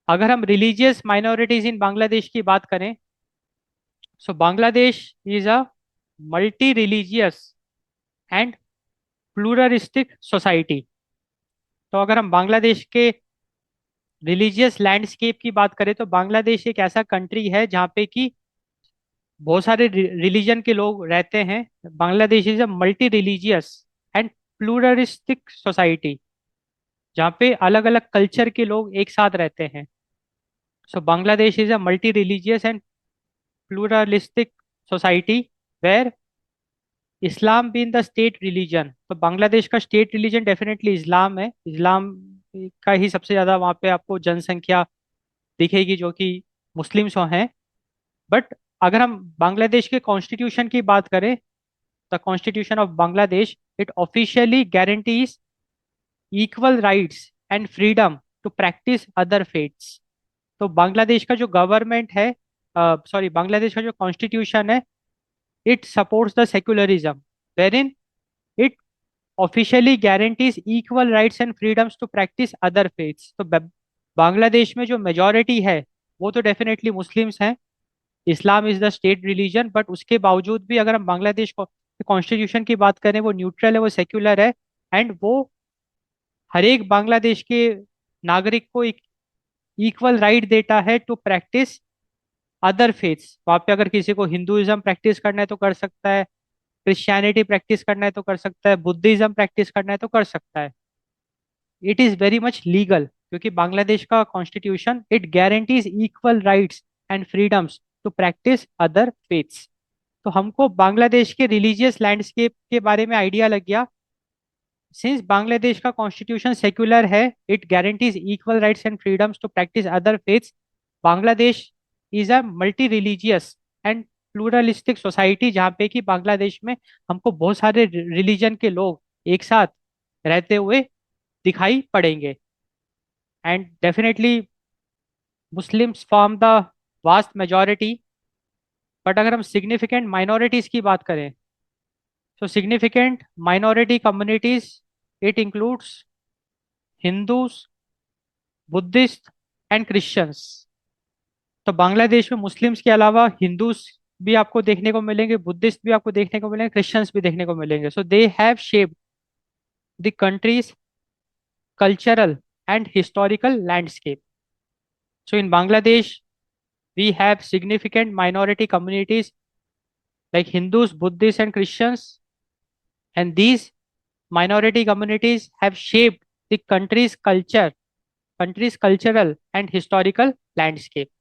अगर हम religious minorities इन बांग्लादेश की बात करें, so Bangladesh is a multi religious and pluralistic society. तो अगर हम बांग्लादेश के रिलीजियस लैंडस्केप की बात करें, तो बांग्लादेश एक ऐसा कंट्री है जहाँ पे कि बहुत सारे रिलीजन के लोग रहते हैं। Bangladesh is a multi religious and pluralistic society, जहाँ पे अलग अलग कल्चर के लोग एक साथ रहते हैं। So Bangladesh is a multi religious and pluralistic society where Islam been the state religion. तो बांग्लादेश का स्टेट रिलीजन डेफिनेटली इस्लाम है। इस्लाम का ही सबसे ज़्यादा वहाँ पे आपको जनसंख्या दिखेगी, जो कि मुस्लिम्स हैं। बट अगर हम बांग्लादेश के कॉन्स्टिट्यूशन की बात करें, the constitution of Bangladesh it officially guarantees equal rights and freedom to practice other faiths. तो बांग्लादेश का जो गवर्नमेंट है, सॉरी, बांग्लादेश का जो कॉन्स्टिट्यूशन है, it supports the secularism wherein officially guarantees equal rights and freedoms to practice other faiths. तो बांग्लादेश में जो मेजोरिटी है वो तो डेफिनेटली मुस्लिम्स हैं। Islam is the state religion, but उसके बावजूद भी अगर हम बांग्लादेश को कॉन्स्टिट्यूशन की बात करें, वो न्यूट्रल है, वो सेक्युलर है। एंड वो हर एक बांग्लादेश के नागरिक को एक इक्वल राइट देता है टू प्रैक्टिस अदर फेथ्स। वहाँ पे अगर किसी को हिंदुइज्म प्रैक्टिस करना है तो कर सकता है, क्रिश्चियनिटी प्रैक्टिस करना है तो कर सकता है, बुद्धिज्म प्रैक्टिस करना है तो कर सकता है। It is very much legal, क्योंकि बांग्लादेश का constitution it guarantees equal rights and freedoms to practice other faiths. तो हमको बांग्लादेश के रिलीजियस लैंडस्केप के बारे में आइडिया लग गया। सिंस बांग्लादेश का कॉन्स्टिट्यूशन सेक्युलर है, it guarantees equal rights and freedoms to practice other faiths. Bangladesh is a multi religious and pluralistic society, जहाँ पे कि बांग्लादेश में हमको बहुत सारे रिलीजन के लोग एक साथ रहते हुए दिखाई पड़ेंगे। And definitely Muslims form the vast majority. But अगर हम सिग्निफिकेंट माइनॉरिटीज की बात करें, तो significant minority communities it includes Hindus, Buddhist and Christians. तो बांग्लादेश में मुस्लिम्स के अलावा हिंदूज भी आपको देखने को मिलेंगे, बुद्धिस्ट भी आपको देखने को मिलेंगे, क्रिश्चियंस भी देखने को मिलेंगे। So they have shaped the country's cultural and historical landscape. So in Bangladesh we have significant minority communities like Hindus, Buddhists, and Christians, and these minority communities have shaped the country's culture, country's cultural and historical landscape.